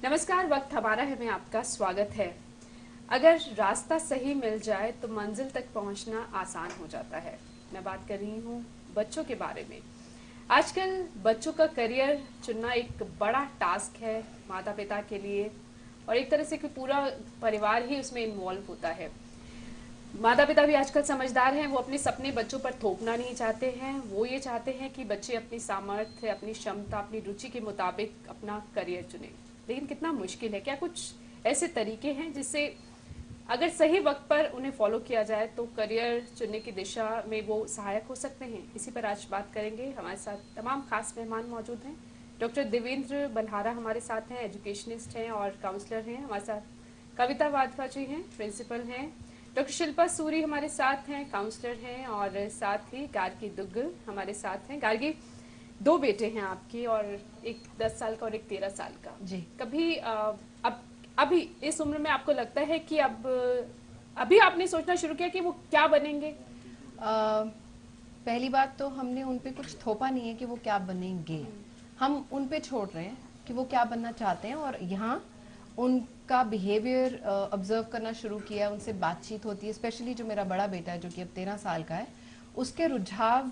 नमस्कार, वक्त हमारा है में आपका स्वागत है। अगर रास्ता सही मिल जाए तो मंजिल तक पहुंचना आसान हो जाता है। मैं बात कर रही हूँ बच्चों के बारे में। आजकल बच्चों का करियर चुनना एक बड़ा टास्क है माता पिता के लिए, और एक तरह से कि पूरा परिवार ही उसमें इन्वॉल्व होता है। माता पिता भी आजकल समझदार हैं, वो अपने सपने बच्चों पर थोपना नहीं चाहते हैं। वो ये चाहते हैं कि बच्चे अपनी सामर्थ्य, अपनी क्षमता, अपनी रुचि के मुताबिक अपना करियर चुने। लेकिन कितना मुश्किल है। क्या कुछ ऐसे तरीके हैं जिससे अगर सही वक्त पर उन्हें फॉलो किया जाए तो करियर चुनने की दिशा में वो सहायक हो सकते हैं? इसी पर आज बात करेंगे। हमारे साथ तमाम खास मेहमान मौजूद हैं। डॉक्टर देवेंद्र बल्हारा हमारे साथ हैं, एजुकेशनिस्ट हैं और काउंसलर हैं। हमारे साथ कविता वाधवा जी हैं, प्रिंसिपल हैं। डॉक्टर शिल्पा सूरी हमारे साथ हैं, काउंसलर हैं। और साथ ही गार्गी दुग्गल हमारे साथ हैं। गार्गी, दो बेटे हैं आपके, और एक 10 साल का और एक 13 साल का जी। कभी अब अभी इस उम्र में आपको लगता है कि अब अभी आपने सोचना शुरू किया कि वो क्या बनेंगे? पहली बात तो हमने उन पे कुछ थोपा नहीं है कि वो क्या बनेंगे। हम उन पे छोड़ रहे हैं कि वो क्या बनना चाहते हैं, और यहाँ उनका बिहेवियर ऑब्जर्व करना शुरू किया, उनसे बातचीत होती है। स्पेशली जो मेरा बड़ा बेटा है जो कि अब 13 साल का है, उसके रुझाव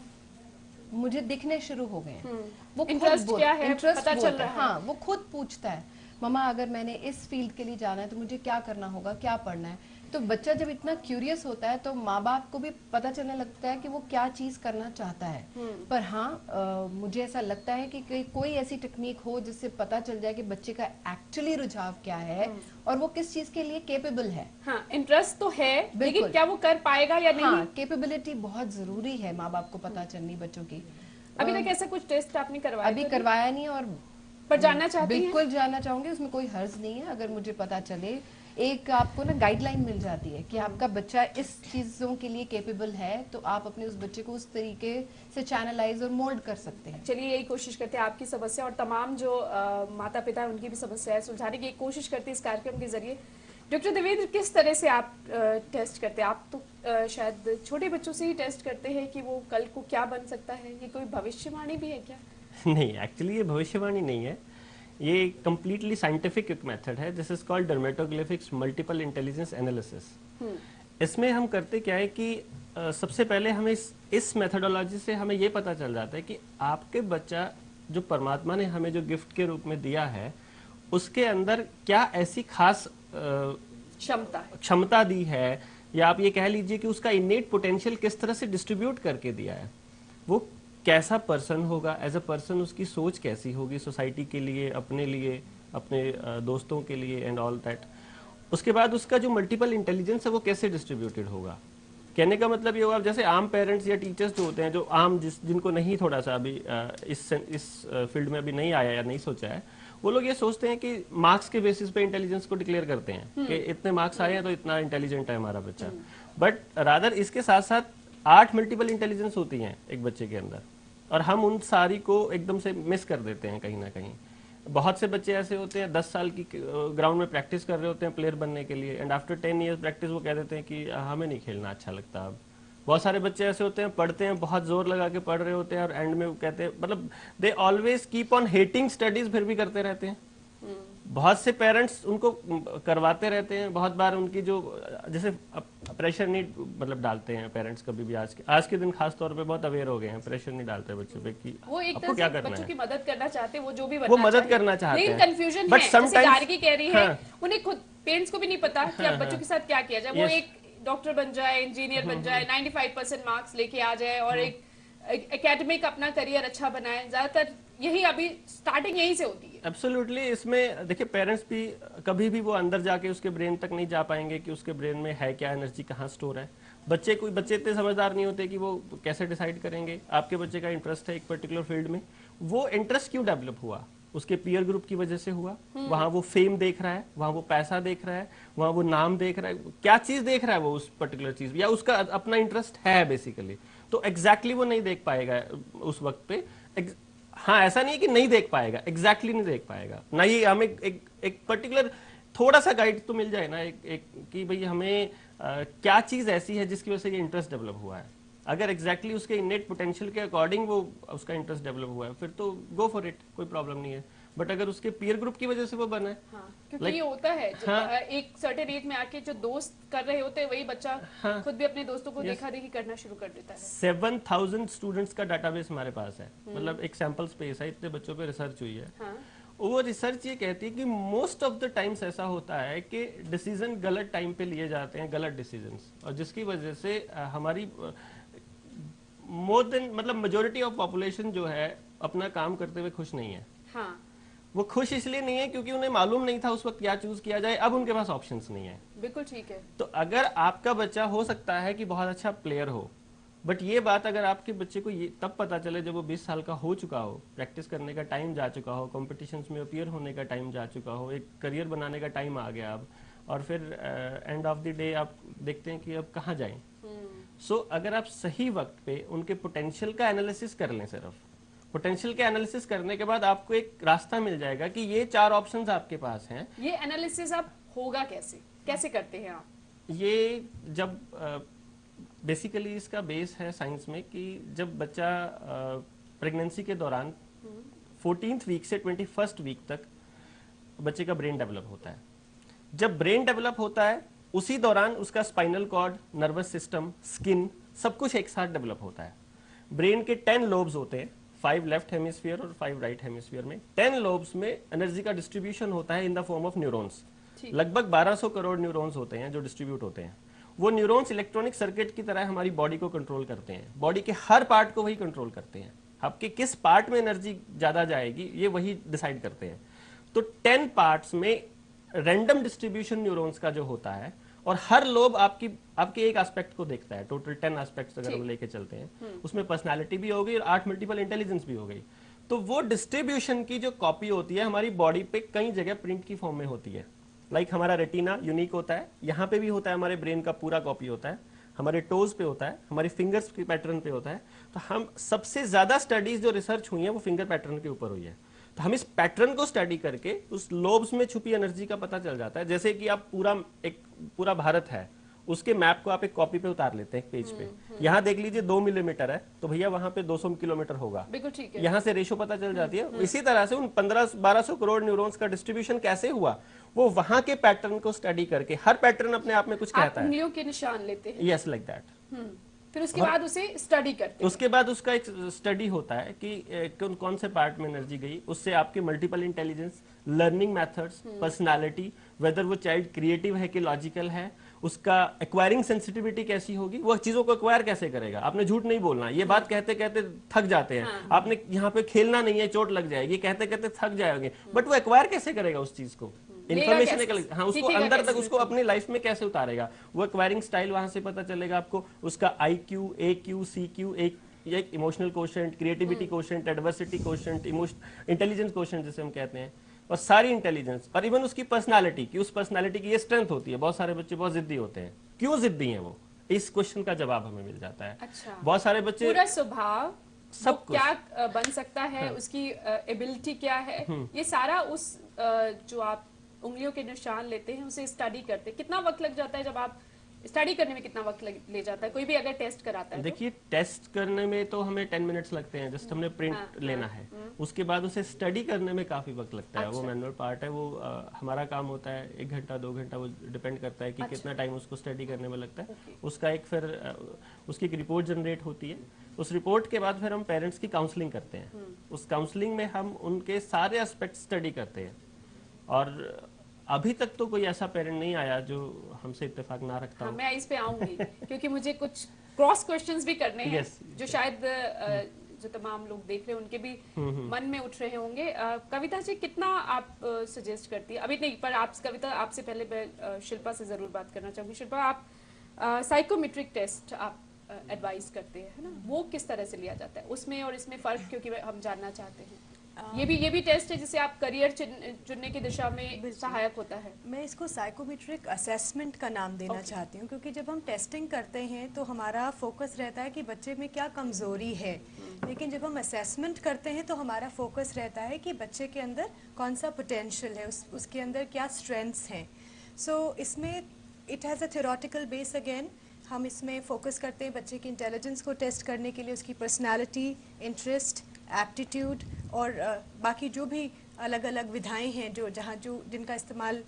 मुझे दिखने शुरू हो गए हैं। वो इंटरेस्ट क्या है इंटरेस्ट पता चल बोलता रहा है। है। हाँ, वो खुद पूछता है, मम्मा अगर मैंने इस फील्ड के लिए जाना है तो मुझे क्या करना होगा, क्या पढ़ना है। तो बच्चा जब इतना क्यूरियस होता है तो माँ बाप को भी पता चलने लगता है कि वो क्या चीज करना चाहता है। पर हाँ, मुझे ऐसा लगता है कि कोई ऐसी टेक्निक हो जिससे पता चल जाए कि बच्चे का एक्चुअली रुझाव क्या है और वो किस चीज के लिए केपेबल है। हाँ, इंटरेस्ट तो है, लेकिन बिल्कुल। क्या वो कर पाएगा या नहीं? हाँ, केपेबिलिटी बहुत जरूरी है माँ बाप को पता चलनी बच्चों की। अभी तक ऐसा कुछ टेस्ट आपने करवाया अभी तो नहीं? करवाया नहीं, और पर जानना चाहती हैं? बिल्कुल जानना चाहूंगी। उसमें कोई हर्ज नहीं है अगर मुझे पता चले। एक आपको ना गाइडलाइन मिल जाती है कि आपका बच्चा इस चीजों के लिए केपेबल है, तो आप अपने उस बच्चे को उस तरीके से चैनलाइज और मोल्ड कर सकते हैं। चलिए, यही कोशिश करते हैं आपकी समस्या और तमाम जो माता पिता है उनकी भी समस्या है सुलझाने की कोशिश करते हैं इस कार्यक्रम के जरिए। डॉक्टर देवेंद्र, किस तरह से आप टेस्ट करते हैं? आप तो शायद छोटे बच्चों से ही टेस्ट करते हैं कि वो कल को क्या बन सकता है। ये कोई भविष्यवाणी भी है क्या? नहीं, एक्चुअली ये भविष्यवाणी नहीं है। ये कंप्लीटली साइंटिफिक एक मेथड है। This is called dermatoglyphics multiple intelligence analysis. इसमें हम करते क्या है कि सबसे पहले हमें इस मेथडोलॉजी से हमें ये पता चल जाता है कि आपके बच्चा जो परमात्मा ने हमें जो गिफ्ट के रूप में दिया है, उसके अंदर क्या ऐसी खास क्षमता दी है, या आप ये कह लीजिए कि उसका इनेट पोटेंशियल किस तरह से डिस्ट्रीब्यूट करके दिया है। वो कैसा पर्सन होगा, एज अ पर्सन उसकी सोच कैसी होगी सोसाइटी के लिए, अपने दोस्तों के लिए एंड ऑल दैट। उसके बाद उसका जो मल्टीपल इंटेलिजेंस है वो कैसे डिस्ट्रीब्यूटेड होगा। कहने का मतलब ये होगा, जैसे आम पेरेंट्स या टीचर्स जो होते हैं, जो आम जिनको नहीं थोड़ा सा अभी इस फील्ड में अभी नहीं आया या नहीं सोचा है, वो लोग ये सोचते हैं कि मार्क्स के बेसिस पे इंटेलिजेंस को डिक्लेयर करते हैं कि इतने मार्क्स आए हैं तो इतना इंटेलिजेंट है हमारा बच्चा। बट रादर इसके साथ साथ 8 मल्टीपल इंटेलिजेंस होती हैं एक बच्चे के अंदर, और हम उन सारी को एकदम से मिस कर देते हैं कहीं ना कहीं। बहुत से बच्चे ऐसे होते हैं 10 साल की ग्राउंड में प्रैक्टिस कर रहे होते हैं प्लेयर बनने के लिए, एंड आफ्टर 10 ईयर्स प्रैक्टिस वो कह देते हैं कि हमें नहीं खेलना अच्छा लगता अब। बहुत सारे बच्चे ऐसे होते हैं, पढ़ते हैं, बहुत जोर लगा के पढ़ रहे होते हैं, और एंड में वो कहते हैं, मतलब they always keep on hating studies, फिर भी करते रहते हैं। बहुत से पेरेंट्स उनको करवाते रहते हैं, बहुत बार उनकी जो जैसे प्रेशर नहीं मतलब डालते हैं पेरेंट्स कभी भी। आज के दिन खास तौर पे बहुत अवेयर हो गए हैं, प्रेशर नहीं डालते बच्चों पे कि वो एक आपको क्या करना बच्चों है। की मदद करना चाहते हैं, वो जो भी बनना वो मदद करना चाहते लेकिन हैं, कंफ्यूजन बट है। जैसे गार्गी कह रही है, हाँ, उन्हें खुद पेरेंट्स को भी नहीं पता कि अब बच्चों के साथ क्या किया जाए। वो एक डॉक्टर बन जाए, इंजीनियर बन जाए, 95% मार्क्स लेके आ जाए और एक एकेडमिक अपना करियर अच्छा बनाए। ज्यादातर यही अभी स्टार्टिंग यहीं से होती है। एब्सोल्युटली। इसमें देखिए, पेरेंट्स भी कभी भी वो अंदर जाके उसके ब्रेन तक नहीं जा पाएंगे कि उसके ब्रेन में है क्या, एनर्जी कहाँ स्टोर है। बच्चे इतने समझदार नहीं होते कि वो कैसे डिसाइड करेंगे। आपके बच्चे का इंटरेस्ट है एक पर्टिकुलर फील्ड में, वो इंटरेस्ट क्यों डेवलप हुआ? उसके पीयर ग्रुप की वजह से हुआ। वहां वो फेम देख रहा है, वहां वो पैसा देख रहा है, वहां वो नाम देख रहा है, क्या चीज देख रहा है वो उस पर्टिकुलर चीज, या उसका अपना इंटरेस्ट है बेसिकली। तो एग्जैक्टली वो नहीं देख पाएगा उस वक्त पे। हाँ, ऐसा नहीं है कि नहीं देख पाएगा, एग्जैक्टली नहीं देख पाएगा। ना ही हमें एक पर्टिकुलर थोड़ा सा गाइड तो मिल जाए ना, एक कि भाई हमें क्या चीज ऐसी है जिसकी वजह से ये इंटरेस्ट डेवलप हुआ है। अगर एग्जैक्टली उसके इनेट पोटेंशियल के अकॉर्डिंग वो उसका इंटरेस्ट डेवलप हुआ है, फिर तो गो फॉर इट, कोई प्रॉब्लम नहीं है। बट अगर उसके पीयर ग्रुप की वजह से वो बना है, हाँ, क्योंकि Like- ये होता है जब हाँ। एक सर्टेन एज में आके जो दोस्त कर रहे होते हैं वही बच्चा हाँ। खुद भी अपने दोस्तों को Yes. देखा देखी करना शुरू कर देता है। 7000 स्टूडेंट्स का डाटाबेस हमारे पास है, मतलब एक सैंपल स्पेस है, इतने बच्चों पे रिसर्च हुई है। हाँ, वो रिसर्च ये कहती है कि मोस्ट ऑफ द टाइम्स ऐसा होता है कि डिसीजन गलत टाइम पे लिए जाते हैं, गलत डिसीजंस, और जिसकी वजह से हमारी मोर देन मतलब मेजोरिटी ऑफ पॉपुलेशन जो है अपना काम करते हुए खुश नहीं है। हाँ, वो खुश इसलिए नहीं है क्योंकि उन्हें मालूम नहीं था उस वक्त क्या चूज किया जाए, अब उनके पास ऑप्शंस नहीं है। बिल्कुल ठीक है। तो अगर आपका बच्चा हो सकता है कि बहुत अच्छा प्लेयर हो, बट ये बात अगर आपके बच्चे को ये तब पता चले जब वो 20 साल का हो चुका हो, प्रैक्टिस करने का टाइम जा चुका हो, कॉम्पिटिशन्स में अपीयर होने का टाइम जा चुका हो, एक करियर बनाने का टाइम आ गया अब, और फिर एंड ऑफ द डे आप देखते हैं कि अब कहाँ जाएं। सो अगर आप सही वक्त पे उनके पोटेंशियल का एनालिसिस कर लें, सिर्फ पोटेंशियल के एनालिसिस करने के बाद आपको एक रास्ता मिल जाएगा कि ये 4 ऑप्शंस आपके पास हैं। ये एनालिसिस आप होगा कैसे करते हैं आप? ये जब बेसिकली इसका बेस है साइंस में कि जब बच्चा प्रेगनेंसी के दौरान 14th वीक से 21st वीक तक बच्चे का ब्रेन डेवलप होता है। जब ब्रेन डेवलप होता है उसी दौरान उसका spinal cord, nervous system, skin सब कुछ एक साथ डेवलप होता है। ब्रेन के 10 लोब्स होते हैं, 5 लेफ्ट हेमिस्फीयर और 5 राइट हेमिस्फीयर में। 10 लोब्स में एनर्जी का डिस्ट्रीब्यूशन होता है in the form of neurons. लगभग 1200 करोड़ न्यूरॉन्स होते हैं जो डिस्ट्रीब्यूट होते हैं। वो न्यूरॉन्स इलेक्ट्रॉनिक सर्किट की तरह हमारी बॉडी को कंट्रोल करते हैं, बॉडी के हर पार्ट को वही कंट्रोल करते हैं। आपके किस पार्ट में एनर्जी ज्यादा जाएगी ये वही डिसाइड करते हैं। तो 10 पार्ट्स में रैंडम डिस्ट्रीब्यूशन न्यूरॉन्स का जो होता है, और हर लोब आपके एक एस्पेक्ट को देखता है। टोटल 10 एस्पेक्ट्स अगर हम लेके चलते हैं, उसमें पर्सनालिटी भी हो गई और 8 मल्टीपल इंटेलिजेंस भी हो गई। तो वो डिस्ट्रीब्यूशन की जो कॉपी होती है हमारी बॉडी पे कई जगह प्रिंट की फॉर्म में होती है। लाइक हमारा रेटिना यूनिक होता है, यहाँ पे भी होता है, हमारे ब्रेन का पूरा कॉपी होता है, हमारे टोज पे होता है, हमारी फिंगर्स के पैटर्न पे होता है। तो हम सबसे ज्यादा स्टडीज जो रिसर्च हुई है वो फिंगर पैटर्न के ऊपर हुई है। तो हम इस पैटर्न को स्टडी करके उस लोब्स में छुपी एनर्जी का पता चल जाता है। जैसे कि आप पूरा भारत है, उसके मैप को आप एक कॉपी पे उतार लेते हैं एक पेज पे। यहाँ देख लीजिए 2 मिलीमीटर है, तो भैया वहां पे 200 किलोमीटर होगा। बिल्कुल ठीक है। यहाँ से रेशो पता चल जाती है। इसी तरह से उन 1200 करोड़ न्यूरॉन्स का डिस्ट्रीब्यूशन कैसे हुआ, वो वहां के पैटर्न को स्टडी करके, हर पैटर्न अपने आप में कुछ आप कहता है। उंगलियों के निशान लेते हैं। Yes, like that. फिर उसके बाद उसे स्टडी करते हैं। उसके बाद उसका एक स्टडी होता है कि कौन से पार्ट में एनर्जी गई। उससे आपके multiple intelligence, learning methods, personality, whether वो चाइल्ड क्रिएटिव है कि लॉजिकल है, उसका एक्वायरिंग सेंसिटिविटी कैसी होगी, वो चीजों को एक्वायर कैसे करेगा। आपने झूठ नहीं बोलना, ये बात कहते कहते थक जाते हैं। आपने यहाँ पे खेलना नहीं है, चोट लग जाएगी, कहते कहते थक जाएंगे, बट वो एक्वायर कैसे करेगा उस चीज को, इन्फॉर्मेशन निकल, हाँ, उसको अंदर तक, उसको अपनी लाइफ में कैसे उतारेगा। वो एक्वायरिंग स्टाइल वहां से पता चलेगा आपको। उसका IQ, AQ, CQ, एक emotional quotient, creativity quotient, adversity quotient, intelligence quotient जिसे हम कहते हैं, और सारी इंटेलिजेंस, और इवन उसकी पर्सनालिटी की, उस पर्सनालिटी की ये स्ट्रेंथ होती है। बहुत सारे बच्चे बहुत जिद्दी होते हैं, क्यों जिद्दी हैं वो, इस क्वेश्चन का जवाब हमें मिल जाता है। अच्छा। बहुत सारे बच्चे, पूरा स्वभाव सब कुछ क्या बन सकता है, उसकी एबिलिटी क्या है, ये सारा उस जो आप उंगलियों के निशान लेते हैं उसे स्टडी करते हैं। कितना वक्त लग जाता है जब आप स्टडी करने में, कितना वक्त ले जाता है कोई भी अगर टेस्ट कराता है? देखिए, टेस्ट करने में तो हमें 10 मिनट्स लगते हैं, जस्ट हमने प्रिंट लेना है। उसके बाद उसे स्टडी करने में काफी वक्त लगता है। वो मैनुअल पार्ट है, वो हमारा काम होता है 1 घंटा 2 घंटा, वो डिपेंड करता है कि कितना टाइम उसको स्टडी करने में लगता है। उसका एक फिर उसकी एक रिपोर्ट जनरेट होती है। उस रिपोर्ट के बाद फिर हम पेरेंट्स की काउंसलिंग करते हैं। उस काउंसलिंग में हम उनके सारे एस्पेक्ट स्टडी करते हैं, और अभी तक तो कोई ऐसा पेरेंट नहीं आया जो हमसे इत्तेफाक ना रखता हो। मैं इस पे आऊंगी क्योंकि मुझे कुछ क्रॉस क्वेश्चंस भी करने हैं जो शायद जो तमाम लोग देख रहे हैं उनके भी मन में उठ रहे होंगे। कविता जी, कितना आप सजेस्ट करती है? अभी नहीं, पर आप कविता, आपसे पहले मैं शिल्पा से जरूर बात करना चाहूंगी। शिल्पा, आप साइकोमेट्रिक टेस्ट आप एडवाइस करते हैं, है ना, वो किस तरह से लिया जाता है, उसमें और इसमें फर्क क्योंकि हम जानना चाहते हैं। ये भी टेस्ट है जिसे आप करियर चुनने की दिशा में सहायक होता है। मैं इसको साइकोमेट्रिक असेसमेंट का नाम देना चाहती हूँ, क्योंकि जब हम टेस्टिंग करते हैं तो हमारा फोकस रहता है कि बच्चे में क्या कमज़ोरी है, लेकिन जब हम असेसमेंट करते हैं तो हमारा फोकस रहता है कि बच्चे के अंदर कौन सा पोटेंशियल है, उसके अंदर क्या स्ट्रेंथ्स हैं। सो इसमें it has a theoretical base again. हम इसमें फोकस करते हैं बच्चे की इंटेलिजेंस को टेस्ट करने के लिए उसकी पर्सनालिटी, इंटरेस्ट, एप्टीट्यूड और बाकी जो भी अलग अलग विधाएं हैं जो जिनका इस्तेमाल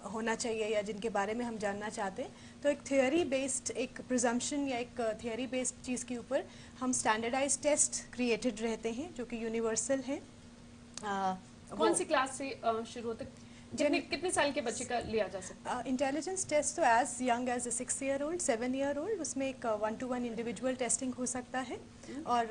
होना चाहिए या जिनके बारे में हम जानना चाहते हैं। तो एक थियोरी बेस्ड, एक प्रिजम्पशन या एक थियोरी बेस्ड चीज़ के ऊपर हम स्टैंडर्डाइज टेस्ट क्रिएटेड रहते हैं जो कि यूनिवर्सल हैं। कौन सी क्लास से शुरू होते, कितने साल के बच्चे का लिया जा सकता है? इंटेलिजेंस टेस्ट तो as young as 6 year old, 7 year old, उसमें एक 1-to-1 इंडिविजुअल टेस्टिंग हो सकता है। और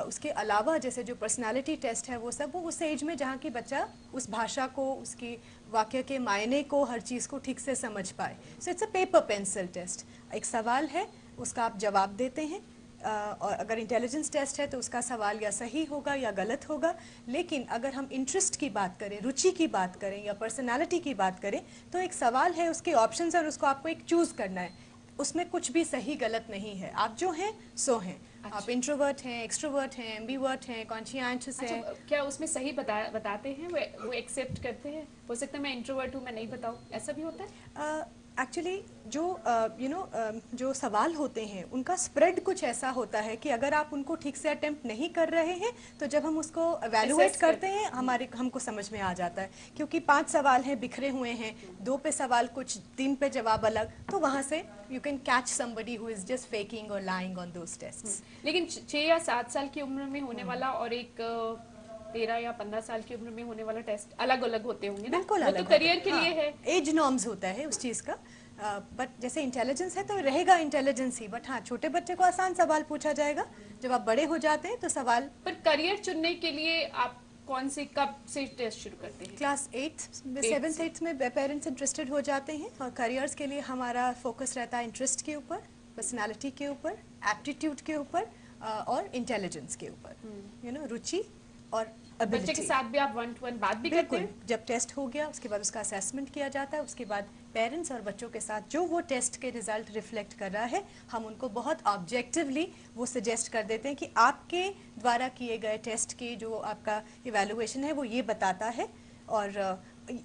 उसके अलावा जैसे जो पर्सनालिटी टेस्ट है वो सब वो उस एज में जहाँ की बच्चा उस भाषा को, उसकी वाक्य के मायने को, हर चीज़ को ठीक से समझ पाए। So it's a paper pencil test. एक सवाल है, उसका आप जवाब देते हैं, और अगर इंटेलिजेंस टेस्ट है तो उसका सवाल या सही होगा या गलत होगा। लेकिन अगर हम इंटरेस्ट की बात करें, रुचि की बात करें या पर्सनालिटी की बात करें तो एक सवाल है, उसके ऑप्शंस हैं और उसको आपको एक चूज़ करना है। उसमें कुछ भी सही गलत नहीं है, आप जो हैं सो हैं। अच्छा। आप इंट्रोवर्ट हैं, एक्सट्रोवर्ट हैं, एम्बीवर्ट हैं, कॉन्शियस हैं। अच्छा, क्या उसमें सही बताते हैं, वो एक्सेप्ट करते हैं? हो सकता है मैं इंट्रोवर्ट हूँ, मैं नहीं बताऊँ, ऐसा भी होता है? एक्चुअली जो जो सवाल होते हैं उनका स्प्रेड कुछ ऐसा होता है कि अगर आप उनको ठीक से अटेम्प्ट नहीं कर रहे हैं तो जब हम उसको एवेलुएट करते हैं हमको समझ में आ जाता है। क्योंकि 5 सवाल हैं, बिखरे हुए हैं, 2 पे सवाल कुछ, 3 पे जवाब अलग, तो वहाँ से you can catch somebody who is just faking और लाइंग ऑन दोस टेस्ट्स। लेकिन 6 या 7 साल की उम्र में होने वाला और एक 13 या 15 साल की उम्र में होने वाला टेस्ट अलग अलग होते होंगे ना? बिल्कुल वो अलग तो करियर के लिए है। एज नॉर्म्स होता है उस चीज़ का। बट जैसे इंटेलिजेंस है तो रहेगा इंटेलिजेंस ही, बट हाँ छोटे बच्चे को आसान सवाल पूछा जाएगा। जब आप बड़े हो जाते हैं तो सवाल। पर करियर चुनने के लिए आप कब से टेस्ट शुरू करते हैं? क्लास 8 7th 8th में पेरेंट्स इंटरेस्टेड हो जाते हैं और करियर्स के लिए हमारा फोकस रहता है इंटरेस्ट के ऊपर, पर्सनालिटी के ऊपर, एप्टीट्यूड के ऊपर और इंटेलिजेंस के ऊपर, रुचि और बच्चे के साथ भी आप 1-to-1 बात भी करते हैं? जब टेस्ट हो गया उसके बाद उसका असेसमेंट किया जाता है, उसके बाद पेरेंट्स और बच्चों के साथ जो वो टेस्ट के रिजल्ट रिफ्लेक्ट कर रहा है हम उनको बहुत ऑब्जेक्टिवली वो सजेस्ट कर देते हैं कि आपके द्वारा किए गए टेस्ट की जो आपका इवैल्यूएशन है वो ये बताता है और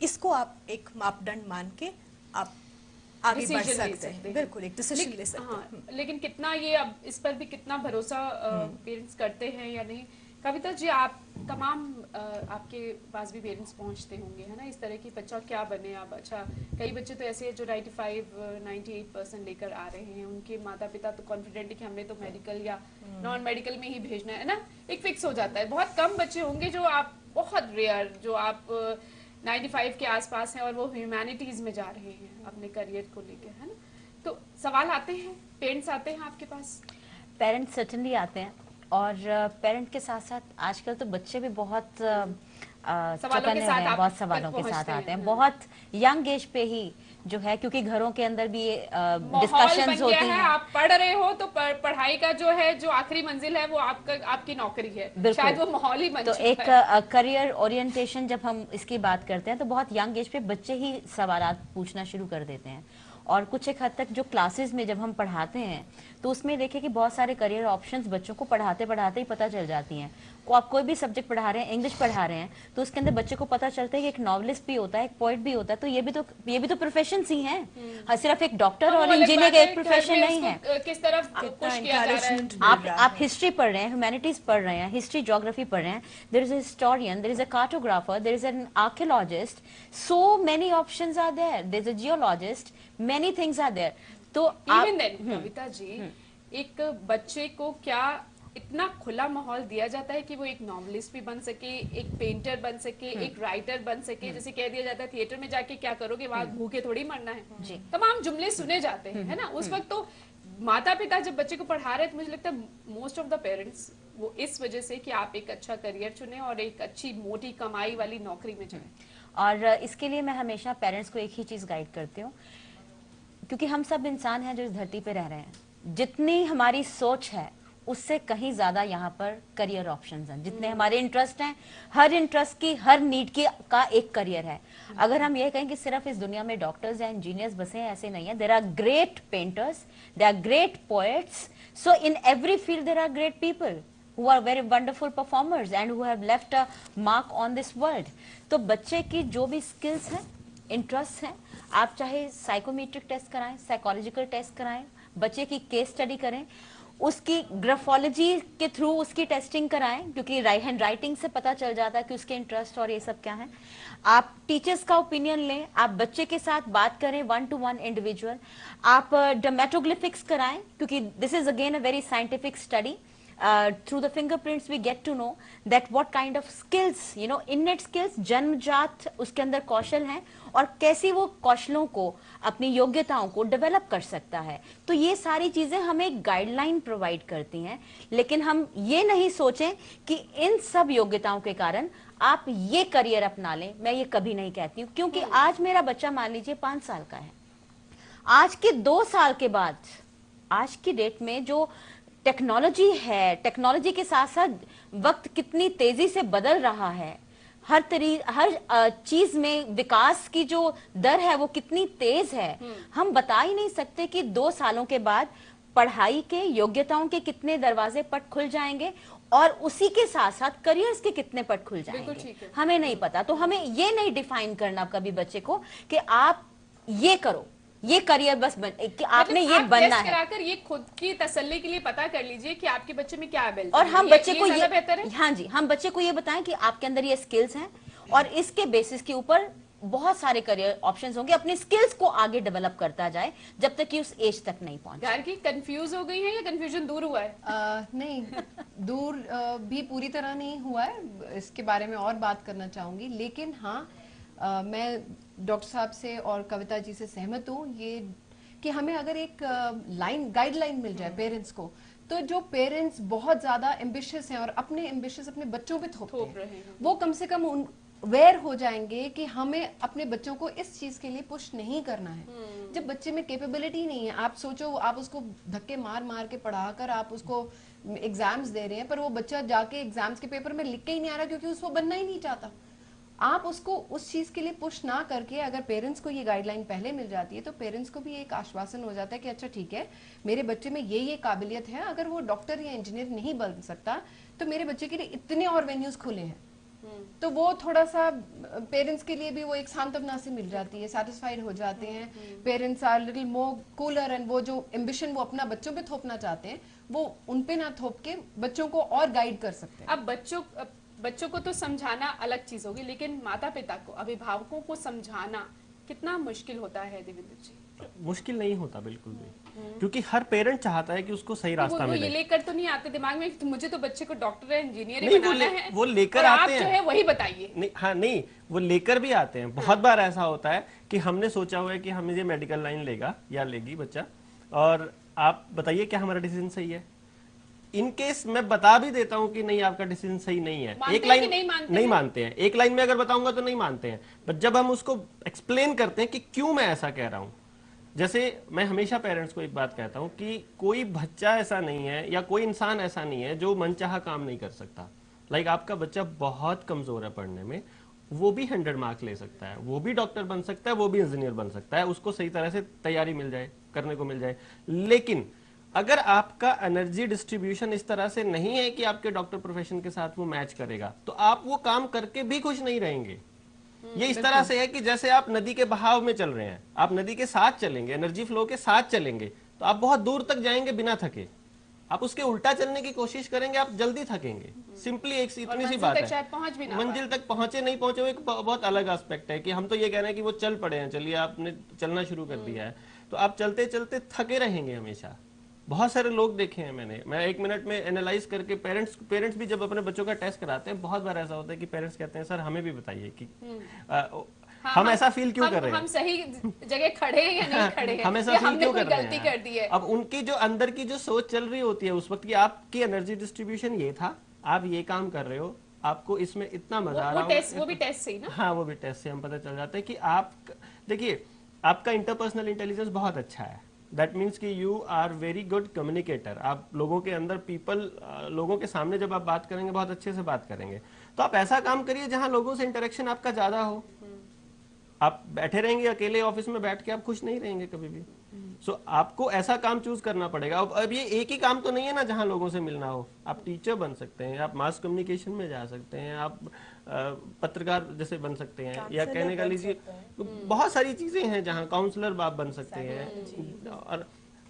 इसको आप एक मापदंड मान के आप आगे बढ़ सकते हैं। बिल्कुल एक डिसीजन ले सकते हैं। हाँ, लेकिन कितना ये अब इस पर भी कितना भरोसा पेरेंट्स करते हैं या नहीं? कविता जी, आप तमाम आपके पास भी पेरेंट्स पहुंचते होंगे, है ना, इस तरह की बच्चा क्या बने आप। अच्छा, कई बच्चे तो ऐसे हैं जो 95-98% लेकर आ रहे हैं, उनके माता पिता तो कॉन्फिडेंट है कि हमने तो मेडिकल या नॉन मेडिकल में ही भेजना है ना, एक फिक्स हो जाता है। बहुत कम बच्चे होंगे जो आप, बहुत रेयर, जो आप 95 के आसपास हैं और वो ह्यूमैनिटीज में जा रहे हैं अपने करियर को लेकर, है ना। तो सवाल आते हैं, पेरेंट्स आते हैं आपके पास? पेरेंट्स सर्टनली आते हैं और पेरेंट के साथ साथ आजकल तो बच्चे भी बहुत चौकन्ने हैं, बहुत सवालों के साथ आते हैं, बहुत यंग एज पे ही जो है, क्योंकि घरों के अंदर भी ये डिस्कशंस होती हैं। आप पढ़ रहे हो तो पढ़ाई का जो है, जो आखिरी मंजिल है वो आपकी नौकरी है, शायद वो माहौल ही बन तो एक करियर ओरिएंटेशन जब हम इसकी बात करते हैं तो बहुत यंग एज पे बच्चे ही सवालात पूछना शुरू कर देते हैं। और कुछ एक हद तक जो क्लासेस में जब हम पढ़ाते हैं तो उसमें देखें कि बहुत सारे करियर ऑप्शंस बच्चों को पढ़ाते पढ़ाते ही पता चल जाती हैं। को आप कोई भी सब्जेक्ट पढ़ा रहे हैं, इंग्लिश पढ़ा रहे हैं, तो उसके अंदर बच्चे को पता चलता है कि एक नॉवलिस्ट भी होता है, एक पोइट भी होता है, तो ये भी तो प्रोफेशन ही हैं। सिर्फ एक डॉक्टर और इंजीनियर का एक प्रोफेशन नहीं है। किस तरफ पुश किया जा रहा है? आप हिस्ट्री पढ़ रहे हैं, ह्यूमैनिटीज पढ़ रहे हैं, हिस्ट्री ज्योग्राफी पढ़ रहे हैं, there is a historian, there is a cartographer, there is an archaeologist, so many options are there, there is a geologist, many things are there. तो इवन देन कविता जी, एक बच्चे को क्या इतना खुला माहौल दिया जाता है कि वो एक नॉवलिस्ट भी बन सके, एक पेंटर बन सके, एक राइटर बन सके? जैसे कह दिया जाता है थिएटर में जाके क्या करोगे, वहां भूखे थोड़ी मरना है, तमाम जुमले सुने जाते हैं, है ना। उस वक्त तो माता पिता जब बच्चे को पढ़ा रहे हैं तो मुझे लगता है मोस्ट ऑफ द पेरेंट्स वो इस वजह से कि आप एक अच्छा करियर चुने और एक अच्छी मोटी कमाई वाली नौकरी में जाएं। और इसके लिए मैं हमेशा पेरेंट्स को एक ही चीज गाइड करती हूँ, क्योंकि हम सब इंसान हैं जो इस धरती पे रह रहे हैं, जितनी हमारी सोच है उससे कहीं ज्यादा यहाँ पर करियर ऑप्शंस हैं। जितने हमारे इंटरेस्ट हैं, हर इंटरेस्ट की, हर नीड की का एक करियर है। अगर हम ये कहें कि सिर्फ इस दुनिया में डॉक्टर्स या इंजीनियर्स बसे हैं, ऐसे नहीं है। There are great painters, there are great poets, so in every field there are great people who are very wonderful performers and who have left a mark on this world। तो बच्चे की जो भी स्किल्स हैं, interest हैं, आप चाहे psychometric test कराएं, साइकोलॉजिकल टेस्ट कराएं, बच्चे की केस स्टडी करें, उसकी ग्राफोलॉजी के थ्रू उसकी टेस्टिंग कराएं, क्योंकि हैंड राइटिंग से पता चल जाता है कि उसके इंटरेस्ट और ये सब क्या है। आप टीचर्स का ओपिनियन लें, आप बच्चे के साथ बात करें 1-to-1 इंडिविजुअल। आप डर्मेटोग्लिफिक्स कराएं, क्योंकि this is again a very scientific study. Through the fingerprints we get to know that what kind of skills, innate skills, जन्मजात उसके अंदर कौशल हैं और कैसी वो कौशलों को, अपनी योग्यताओं को डेवलप कर सकता है। तो ये सारी चीजें हमें एक गाइडलाइन प्रोवाइड करती हैं, लेकिन हम ये नहीं सोचें कि इन सब योग्यताओं के कारण आप ये करियर अपना लें। मैं ये कभी नहीं कहती हूँ, क्योंकि आज मेरा बच्चा मान लीजिए 5 साल का है, आज के 2 साल के बाद, आज की डेट में जो टेक्नोलॉजी है, टेक्नोलॉजी के साथ साथ वक्त कितनी तेजी से बदल रहा है, हर चीज में विकास की जो दर है वो कितनी तेज है। हम बता ही नहीं सकते कि 2 सालों के बाद पढ़ाई के, योग्यताओं के कितने दरवाजे पट खुल जाएंगे और उसी के साथ साथ करियर्स के कितने पट खुल जाएंगे, हमें नहीं पता। तो हमें ये नहीं डिफाइन करना कभी बच्चे को कि आप ये करो, ये करियर बस कि आपने ये बनना है। कराकर ये खुद की तसल्ली के लिए पता कर लीजिए कि आपके बच्चे में क्या एबिलिटी और हम बच्चे को ये बेहतर है। हाँ जी, हम बच्चे को ये बताएं कि आपके अंदर ये स्किल्स हैं और इसके बेसिस के ऊपर बहुत सारे करियर ऑप्शंस होंगे। अपने स्किल्स को आगे डेवलप करता जाए जब तक कि उस एज तक नहीं पहुंचे। गार्गी कंफ्यूज हो गई है या कंफ्यूजन दूर हुआ है? नहीं, दूर भी पूरी तरह नहीं हुआ है, इसके बारे में और बात करना चाहूंगी। लेकिन हाँ, मैं डॉक्टर साहब से और कविता जी से सहमत हूँ ये कि हमें अगर एक गाइडलाइन मिल जाए पेरेंट्स को, तो जो पेरेंट्स बहुत ज्यादा एम्बिशियस हैं और अपने एम्बिशियस अपने बच्चों पे थोप रहे हैं, वो कम से कम अवेयर हो जाएंगे कि हमें अपने बच्चों को इस चीज के लिए पुश नहीं करना है। जब बच्चे में कैपेबिलिटी नहीं है, आप सोचो आप उसको धक्के मार मार के पढ़ाकर आप उसको एग्जाम्स दे रहे हैं, पर वो बच्चा जाके एग्जाम्स के पेपर में लिख के ही नहीं आ रहा क्योंकि उसको बनना ही नहीं चाहता। आप उसको उस चीज के लिए पुश ना करके अगर पेरेंट्स को ये गाइडलाइन पहले मिल जाती है तो पेरेंट्स को भी एक आश्वासन हो जाता है कि अच्छा ठीक है, मेरे बच्चे में ये काबिलियत है, अगर वो डॉक्टर या इंजीनियर नहीं बन सकता तो मेरे बच्चे के लिए इतने और वेन्यूज खुले हैं। तो वो थोड़ा सा पेरेंट्स के लिए भी वो एक सांत्वना से मिल जाती है, सेटिस्फाइड हो जाते हैं। Parents are little more cooler and वो जो एम्बिशन वो अपना बच्चों पे थोपना चाहते हैं वो उन पे ना थोप के बच्चों को और गाइड कर सकते हैं। अब बच्चों को तो समझाना अलग चीज होगी, लेकिन माता पिता को, अभिभावकों को समझाना कितना मुश्किल होता है देवेंद्र जी? मुश्किल नहीं होता बिल्कुल भी, क्योंकि हर पेरेंट चाहता है कि उसको सही रास्ता मिले। ये लेकर तो नहीं आते दिमाग में कि मुझे तो बच्चे को डॉक्टर या इंजीनियर ही बनाना है, वो लेकर आते हैं, आप जो है वही बताइए। नहीं, हाँ नहीं, वो लेकर भी आते हैं। बहुत बार ऐसा होता है कि हमने सोचा हुआ है कि हमें ये मेडिकल लाइन लेगा या लेगी बच्चा, और आप बताइए क्या हमारा डिसीजन सही है। इन केस मैं बता भी देता हूं कि नहीं, आपका डिसीजन सही नहीं है, एक लाइन नहीं मानते हैं, एक लाइन में अगर बताऊंगा तो नहीं मानते हैं, बट जब हम उसको एक्सप्लेन करते हैं कि क्यों मैं ऐसा कह रहा हूं, जैसे मैं हमेशा पेरेंट्स को एक बात कहता हूं कि कोई बच्चा ऐसा नहीं है या कोई इंसान ऐसा नहीं है जो मनचाहा काम नहीं कर सकता। लाइक आपका बच्चा बहुत कमजोर है पढ़ने में, वो भी 100 मार्क्स ले सकता है, वो भी डॉक्टर बन सकता है, वो भी इंजीनियर बन सकता है, उसको सही तरह से तैयारी मिल जाए, करने को मिल जाए। लेकिन अगर आपका एनर्जी डिस्ट्रीब्यूशन इस तरह से नहीं है कि आपके डॉक्टर प्रोफेशन के साथ वो मैच करेगा, तो आप वो काम करके भी खुश नहीं रहेंगे। ये इस तरह से है कि जैसे आप नदी के बहाव में चल रहे हैं, आप नदी के साथ चलेंगे, एनर्जी फ्लो के साथ चलेंगे, तो आप बहुत दूर तक जाएंगे बिना थके। आप उसके उल्टा चलने की कोशिश करेंगे, आप जल्दी थकेंगे। सिंपली एक इतनी सी बात है। मंजिल तक पहुंचे नहीं पहुंचे वो एक बहुत अलग एस्पेक्ट है कि हम तो ये कह रहे हैं कि वो चल पड़े हैं, चलिए आपने चलना शुरू कर दिया है, तो आप चलते चलते थके रहेंगे हमेशा। बहुत सारे लोग देखे हैं मैंने, मैं 1 मिनट में एनालाइज करके, पेरेंट्स भी जब अपने बच्चों का टेस्ट कराते हैं, बहुत बार ऐसा होता है कि पेरेंट्स कहते हैं सर हमें भी बताइए कि हम ऐसा फील क्यों कर रहे हैं, हम सही जगह खड़े हैं या नहीं खड़े हैं, हम ऐसा फील क्यों कर रहे हैं, गलती कर दी है। अब उनकी जो अंदर की जो सोच चल रही होती है उस वक्त की, आपकी एनर्जी डिस्ट्रीब्यूशन ये था, आप ये काम कर रहे हो, आपको इसमें इतना मजा आ रहा है। वो भी टेस्ट से ही ना? हाँ, वो भी टेस्ट से हम पता चल जाता है कि आप देखिए, आपका इंटरपर्सनल इंटेलिजेंस बहुत अच्छा है। दैट मीन्स कि you are very good communicator. आप लोगों के अंदर लोगों के सामने जब आप बात करेंगे बहुत अच्छे से बात करेंगे। तो आप ऐसा काम करिए जहां लोगों से इंटरेक्शन आपका ज्यादा हो। आप बैठे रहेंगे अकेले ऑफिस में बैठ के, आप खुश नहीं रहेंगे कभी भी। सो आपको ऐसा काम चूज करना पड़ेगा। अब ये एक ही काम तो नहीं है ना जहां लोगों से मिलना हो। आप टीचर बन सकते हैं, आप मास कम्युनिकेशन में जा सकते हैं, आप पत्रकार जैसे बन सकते हैं, या कहने का लीजिए बहुत सारी चीजें हैं जहां काउंसलर आप बन सकते हैं। और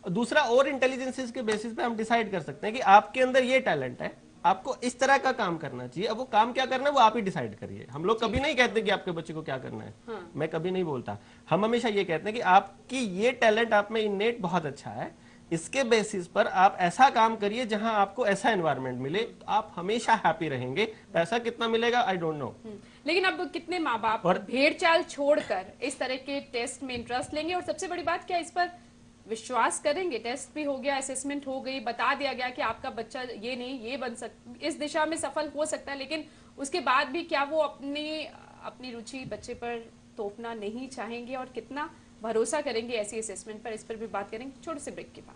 दूसरा और इंटेलिजेंसेस के बेसिस पे हम डिसाइड कर सकते हैं कि आपके अंदर ये टैलेंट है, आपको इस तरह का काम करना चाहिए। अब वो काम क्या करना है वो आप ही डिसाइड करिए। हम लोग कभी नहीं कहते कि आपके बच्चे को क्या करना है। हाँ। मैं कभी नहीं बोलता। हम हमेशा ये कहते हैं कि आपकी ये टैलेंट आप में इन्नेट बहुत अच्छा है, इसके बेसिस पर आप ऐसा काम करिए जहां आपको ऐसा एनवायरनमेंट मिले, तो आप हमेशा हैप्पी रहेंगे। पैसा कितना मिलेगा आई डोंट नो। लेकिन अब कितने माँ बाप और- भेड़ चाल छोड़कर इस तरह के टेस्ट में इंटरेस्ट लेंगे, और सबसे बड़ी बात क्या इस पर विश्वास करेंगे? टेस्ट भी हो गया, असेसमेंट हो गई, बता दिया गया कि आपका बच्चा ये नहीं ये बन इस दिशा में सफल हो सकता है, लेकिन उसके बाद भी क्या वो अपनी रुचि बच्चे पर थोपना नहीं चाहेंगे, और कितना भरोसा करेंगे ऐसी असेसमेंट पर? इस पर भी बात करेंगे छोटे से ब्रेक के बाद।